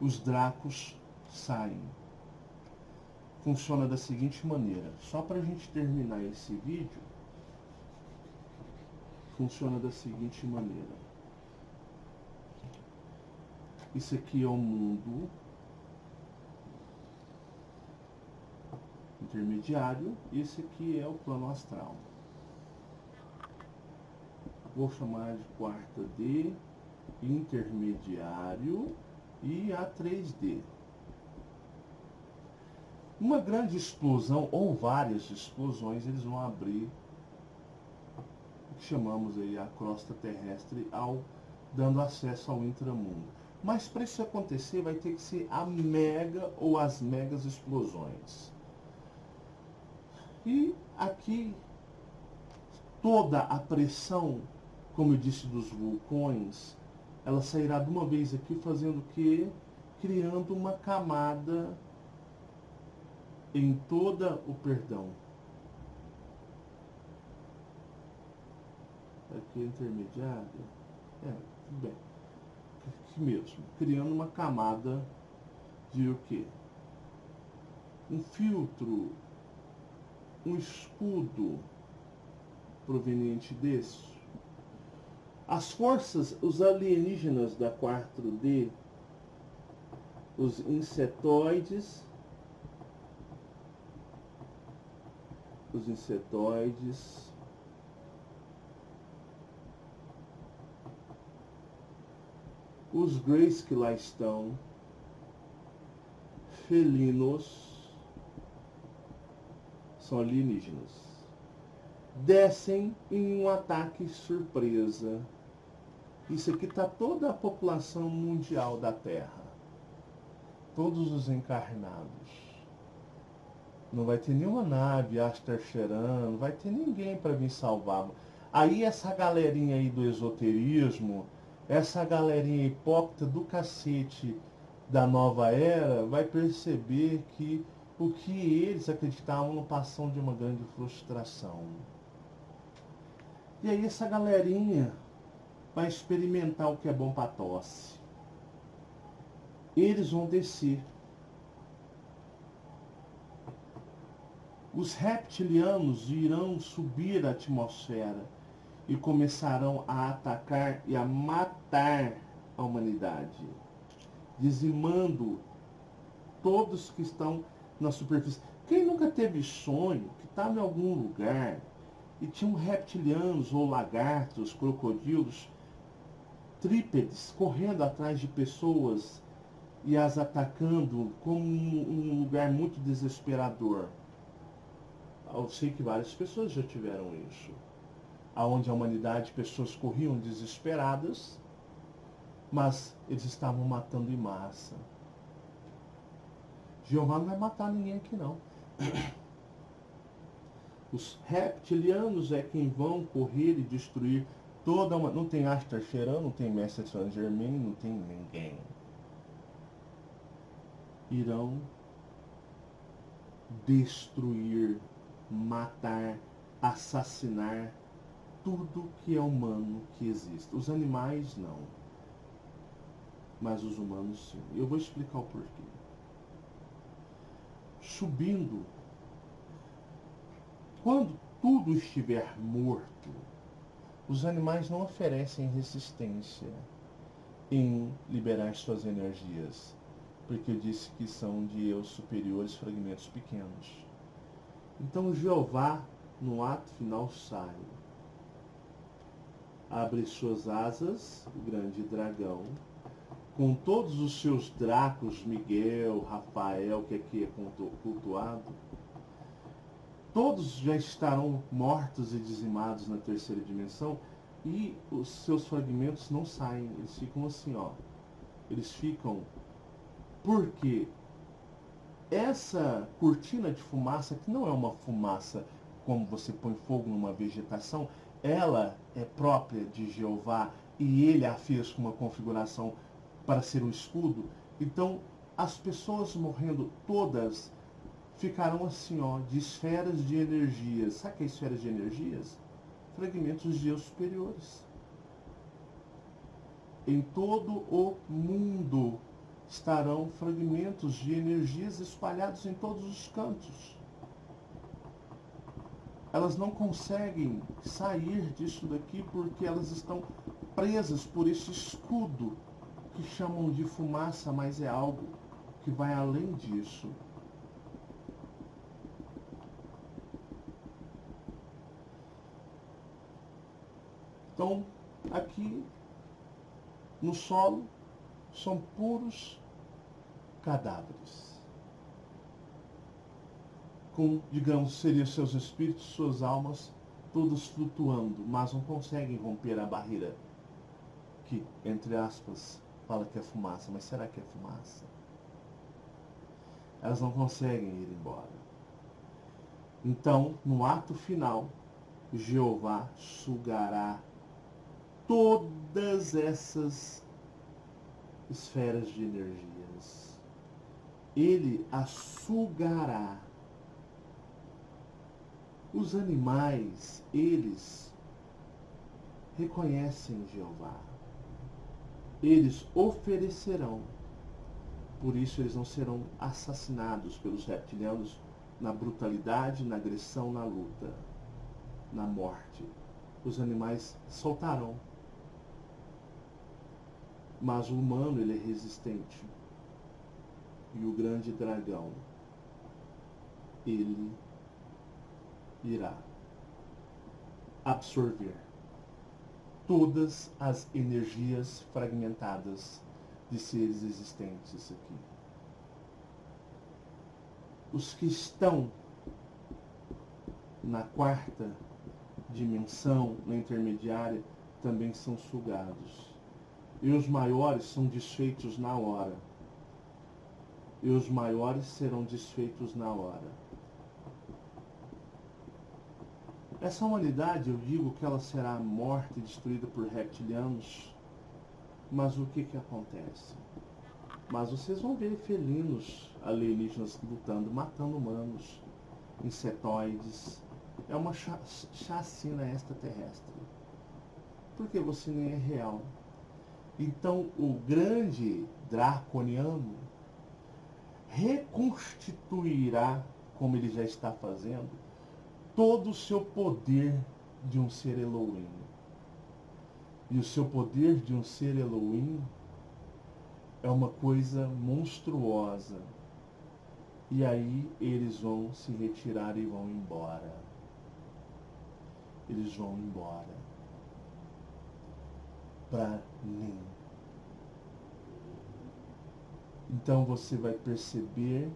os Dracos saem. Funciona da seguinte maneira, só para a gente terminar esse vídeo, funciona da seguinte maneira. Isso aqui é o mundo intermediário, esse aqui é o plano astral. Vou chamar de quarta D, intermediário e A3D. Uma grande explosão ou várias explosões, eles vão abrir o que chamamos aí a crosta terrestre, dando acesso ao intramundo. Mas para isso acontecer vai ter que ser a mega ou as megas explosões. E aqui toda a pressão, como eu disse, dos vulcões, ela sairá de uma vez aqui fazendo o quê? Criando uma camada em toda o perdão. Aqui é intermediário. Tudo bem. Aqui mesmo. Criando uma camada de o quê? Um filtro, um escudo proveniente desse. As forças, os alienígenas da 4D, os insetoides, os Greys que lá estão, felinos, são alienígenas, descem em um ataque surpresa. Isso aqui está toda a população mundial da Terra, todos os encarnados. Não vai ter nenhuma nave Aster-Cheran, não vai ter ninguém para vir salvar. Aí essa galerinha aí do esoterismo, essa galerinha hipócrita do cacete da nova era, vai perceber que o que eles acreditavam não passam de uma grande frustração. E aí essa galerinha vai experimentar o que é bom para tosse. Eles vão descer. Os reptilianos irão subir a atmosfera e começarão a atacar e a matar a humanidade, dizimando todos que estão na superfície. Quem nunca teve sonho que estava em algum lugar e tinham reptilianos ou lagartos, crocodilos, trípedes correndo atrás de pessoas e as atacando como um lugar muito desesperador? Eu sei que várias pessoas já tiveram isso. Aonde a humanidade, pessoas corriam desesperadas, mas eles estavam matando em massa. Jeová não vai matar ninguém aqui não. Os reptilianos é quem vão correr e destruir toda uma... Não tem Aster-Cheran, não tem Mestre Saint-Germain, não tem ninguém. Irão destruir, matar, assassinar tudo que é humano que existe. Os animais não, mas os humanos sim. Eu vou explicar o porquê. Subindo, quando tudo estiver morto, os animais não oferecem resistência em liberar suas energias, porque eu disse que são de eu superiores, fragmentos pequenos. Então Jeová, no ato final, sai, abre suas asas, o grande dragão, com todos os seus dracos, Miguel, Rafael, que aqui é cultuado, todos já estarão mortos e dizimados na terceira dimensão, e os seus fragmentos não saem, eles ficam assim, ó. Eles ficam, porque essa cortina de fumaça, que não é uma fumaça como você põe fogo numa vegetação, ela é própria de Jeová e ele a fez com uma configuração para ser um escudo. Então, as pessoas morrendo todas ficarão assim, ó, de esferas de energias. Sabe o que é esferas de energias? Fragmentos de eu superiores. Em todo o mundo estarão fragmentos de energias espalhados em todos os cantos. Elas não conseguem sair disso daqui porque elas estão presas por esse escudo que chamam de fumaça, mas é algo que vai além disso. Então, aqui no solo são puros cadáveres. Com, digamos, seriam seus espíritos, suas almas, todos flutuando, mas não conseguem romper a barreira que, entre aspas, fala que é fumaça. Mas será que é fumaça? Elas não conseguem ir embora. Então, no ato final, Jeová sugará todas essas esferas de energias. Ele as sugará. Os animais, eles reconhecem Jeová. Eles oferecerão. Por isso eles não serão assassinados pelos reptilianos na brutalidade, na agressão, na luta, na morte. Os animais soltarão. Mas o humano, ele é resistente. E o grande dragão, ele irá absorver todas as energias fragmentadas de seres existentes aqui. Os que estão na quarta dimensão, na intermediária, também são sugados. E os maiores são desfeitos na hora. E os maiores serão desfeitos na hora. Essa humanidade, eu digo que ela será morta e destruída por reptilianos. Mas o que acontece? Mas vocês vão ver felinos alienígenas lutando, matando humanos, insetoides. É uma chacina extraterrestre. Porque você nem é real. Então, o grande draconiano reconstituirá, como ele já está fazendo, todo o seu poder de um ser Elohim. E o seu poder de um ser Elohim é uma coisa monstruosa. E aí eles vão se retirar e vão embora. Eles vão embora. Para mim. Então você vai perceber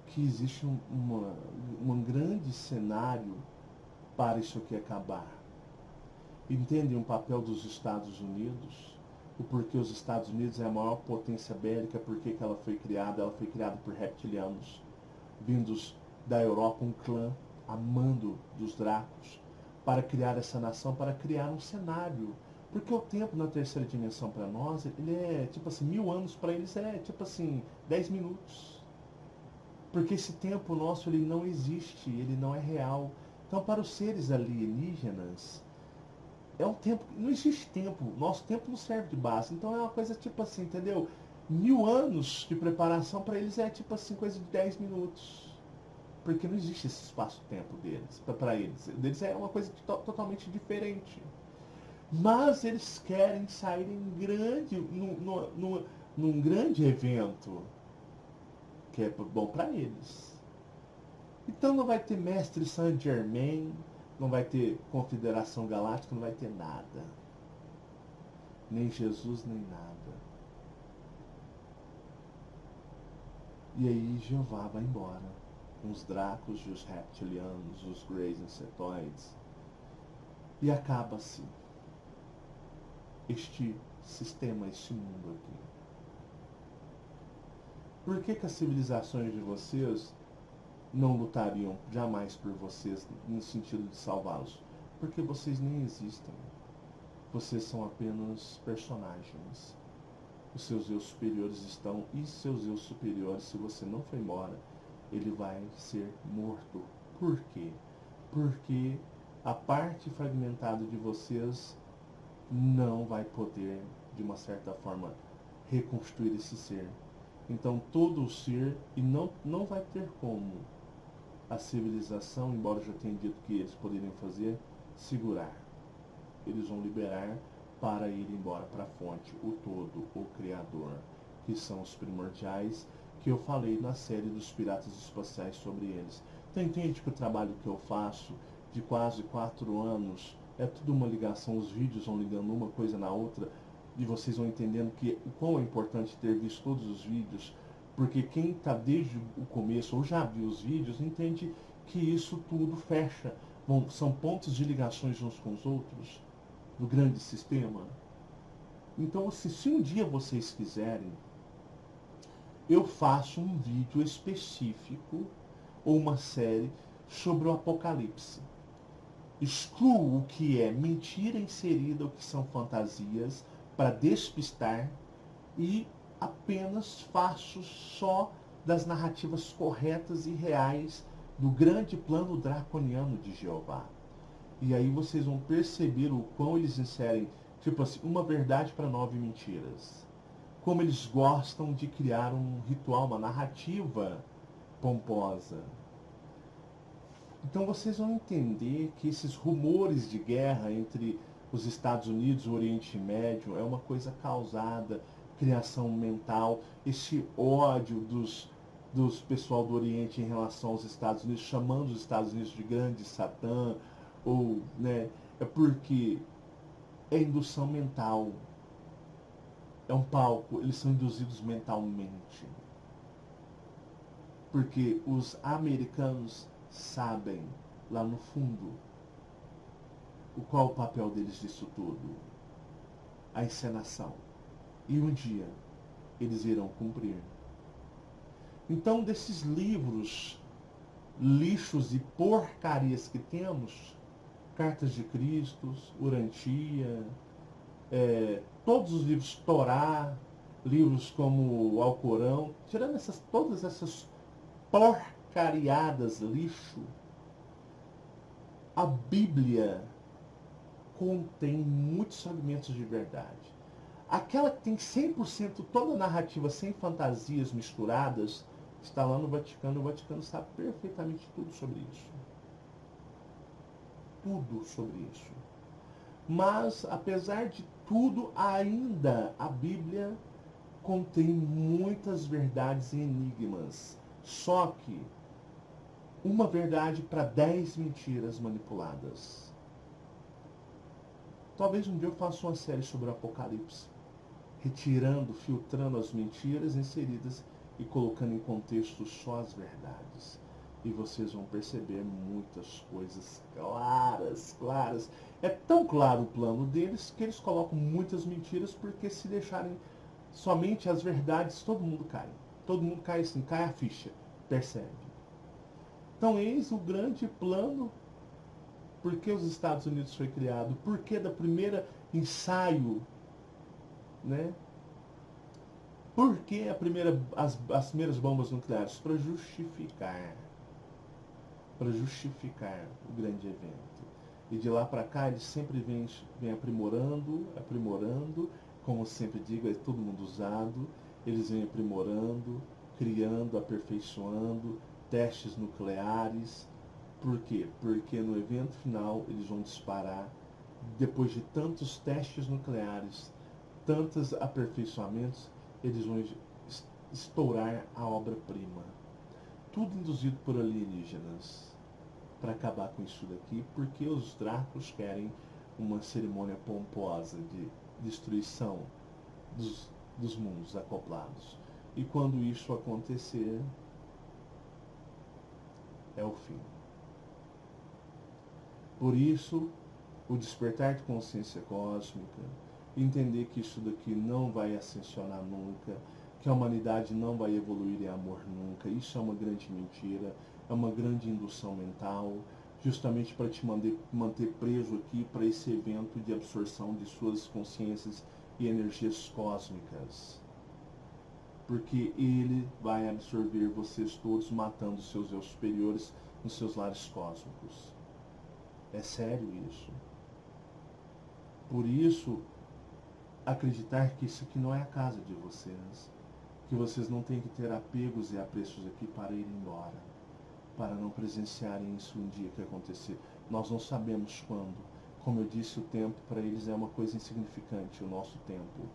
que existe um grande cenário para isso aqui acabar. Entendem o papel dos Estados Unidos? O porquê os Estados Unidos é a maior potência bélica, porque que ela foi criada? Ela foi criada por reptilianos, vindos da Europa, um clã amando dos Dracos, para criar essa nação, para criar um cenário. Porque o tempo na terceira dimensão para nós, ele é tipo assim, 1000 anos para eles é tipo assim, 10 minutos. Porque esse tempo nosso, ele não existe, ele não é real. Então, para os seres alienígenas, é um tempo, não existe tempo, nosso tempo não serve de base. Então é uma coisa tipo assim, entendeu? 1000 anos de preparação para eles é tipo assim, coisa de 10 minutos. Porque não existe esse espaço-tempo deles, para eles. Deles é uma coisa totalmente diferente. Mas eles querem sair em grande, num grande evento, que é bom para eles. Então não vai ter Mestre Saint Germain, não vai ter Confederação Galáctica, não vai ter nada. Nem Jesus, nem nada. E aí Jeová vai embora. Com os Dracos e os Reptilianos, os Greys Insetoides. E acaba-se este sistema, este mundo aqui. Por que as civilizações de vocês não lutariam jamais por vocês no sentido de salvá-los? Porque vocês nem existem. Vocês são apenas personagens. os seus eu superiores estão, e seus eu superiores, se você não for embora, ele vai ser morto. Por quê? Porque a parte fragmentada de vocês não vai poder, de uma certa forma, reconstruir esse ser. Então todo o ser, e não vai ter como a civilização, embora eu já tenha dito que eles poderiam fazer, segurar. Eles vão liberar para ir embora para a fonte, o todo, o Criador, que são os primordiais, que eu falei na série dos Piratas Espaciais sobre eles. Então entende que o trabalho que eu faço de quase 4 anos é tudo uma ligação, os vídeos vão ligando uma coisa na outra, e vocês vão entendendo que o quão é importante ter visto todos os vídeos, porque quem está desde o começo ou já viu os vídeos entende que isso tudo fecha. Bom, são pontos de ligações uns com os outros do grande sistema. Então, se um dia vocês quiserem, eu faço um vídeo específico ou uma série sobre o Apocalipse. Excluo o que é mentira inserida, o que são fantasias, para despistar, e apenas faço só das narrativas corretas e reais do grande plano draconiano de Jeová. E aí vocês vão perceber o quão eles inserem, tipo assim, uma verdade para 9 mentiras. Como eles gostam de criar um ritual, uma narrativa pomposa. Então vocês vão entender que esses rumores de guerra entre os Estados Unidos e o Oriente Médio é uma coisa causada, criação mental, esse ódio dos pessoal do Oriente em relação aos Estados Unidos, chamando os Estados Unidos de grande Satã, ou, né, é porque é indução mental. É um palco, eles são induzidos mentalmente. Porque os americanos sabem, lá no fundo, qual é o papel deles disso tudo. A encenação. E um dia, eles irão cumprir. Então, desses livros, lixos e porcarias que temos, Cartas de Cristo, Urantia, todos os livros Torá, livros como o Alcorão, tirando todas essas porcariadas, lixo, a Bíblia contém muitos fragmentos de verdade. Aquela que tem 100% toda a narrativa sem fantasias misturadas, está lá no Vaticano. O Vaticano sabe perfeitamente tudo sobre isso. Tudo sobre isso. Mas, apesar de tudo, ainda a Bíblia contém muitas verdades e enigmas. Só que uma verdade para 10 mentiras manipuladas. Talvez um dia eu faça uma série sobre o Apocalipse, retirando, filtrando as mentiras inseridas e colocando em contexto só as verdades. E vocês vão perceber muitas coisas claras, claras. É tão claro o plano deles que eles colocam muitas mentiras, porque se deixarem somente as verdades, todo mundo cai. Todo mundo cai assim, cai a ficha, percebe? Então eis o grande plano. Por que os Estados Unidos foi criado? Por que da primeira ensaio, né? Por que as primeiras bombas nucleares? Para justificar o grande evento. E de lá para cá eles sempre vêm aprimorando, como sempre digo, é todo mundo usado, eles vêm aprimorando, criando, aperfeiçoando, testes nucleares. Por quê? Porque no evento final eles vão disparar, depois de tantos testes nucleares, tantos aperfeiçoamentos, eles vão estourar a obra-prima. Tudo induzido por alienígenas para acabar com isso daqui, porque os Dracos querem uma cerimônia pomposa de destruição dos mundos acoplados. E quando isso acontecer, é o fim. Por isso, o despertar de consciência cósmica, entender que isso daqui não vai ascensionar nunca, que a humanidade não vai evoluir em amor nunca, isso é uma grande mentira, é uma grande indução mental, justamente para te manter preso aqui para esse evento de absorção de suas consciências e energias cósmicas. Porque ele vai absorver vocês todos, matando seus eu superiores nos seus lares cósmicos. É sério isso. Por isso, acreditar que isso aqui não é a casa de vocês, que vocês não têm que ter apegos e apreços aqui para ir embora, para não presenciarem isso um dia que acontecer. Nós não sabemos quando. Como eu disse, o tempo para eles é uma coisa insignificante, o nosso tempo.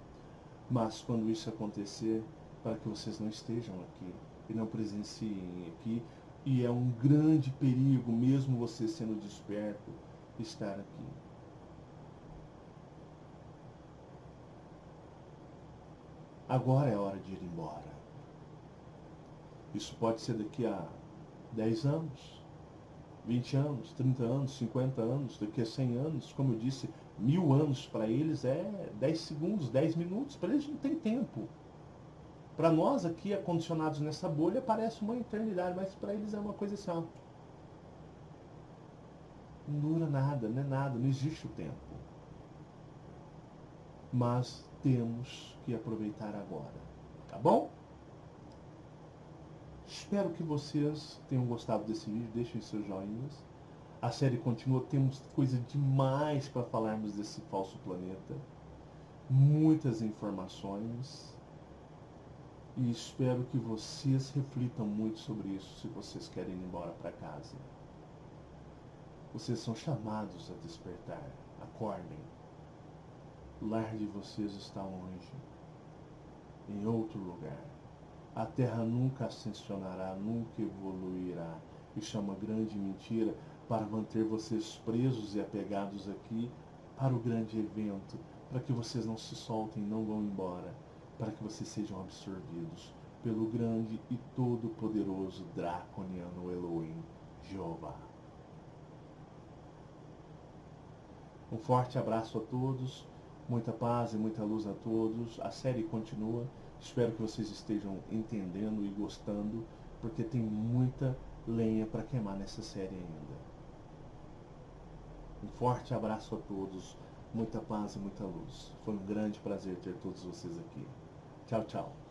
Mas quando isso acontecer, para que vocês não estejam aqui e não presenciem aqui, e é um grande perigo, mesmo você sendo desperto, estar aqui. Agora é hora de ir embora. Isso pode ser daqui a 10 anos, 20 anos, 30 anos, 50 anos, daqui a 100 anos. Como eu disse, 1000 anos para eles é 10 segundos, 10 minutos. Para eles não tem tempo. Para nós aqui, acondicionados nessa bolha, parece uma eternidade, mas para eles é uma coisa assim, ó. Não dura nada, não é nada, não existe o tempo. Mas temos que aproveitar agora, tá bom? Espero que vocês tenham gostado desse vídeo, deixem seus joinhas. A série continua, temos coisa demais para falarmos desse falso planeta. Muitas informações. E espero que vocês reflitam muito sobre isso se vocês querem ir embora para casa. Vocês são chamados a despertar. Acordem. O lar de vocês está longe, em outro lugar. A Terra nunca ascensionará, nunca evoluirá. Isso é uma grande mentira para manter vocês presos e apegados aqui para o grande evento, para que vocês não se soltem, não vão embora, para que vocês sejam absorvidos pelo grande e todo-poderoso draconiano Elohim, Jeová. Um forte abraço a todos, muita paz e muita luz a todos. A série continua, espero que vocês estejam entendendo e gostando, porque tem muita lenha para queimar nessa série ainda. Um forte abraço a todos, muita paz e muita luz. Foi um grande prazer ter todos vocês aqui. Tchau, tchau.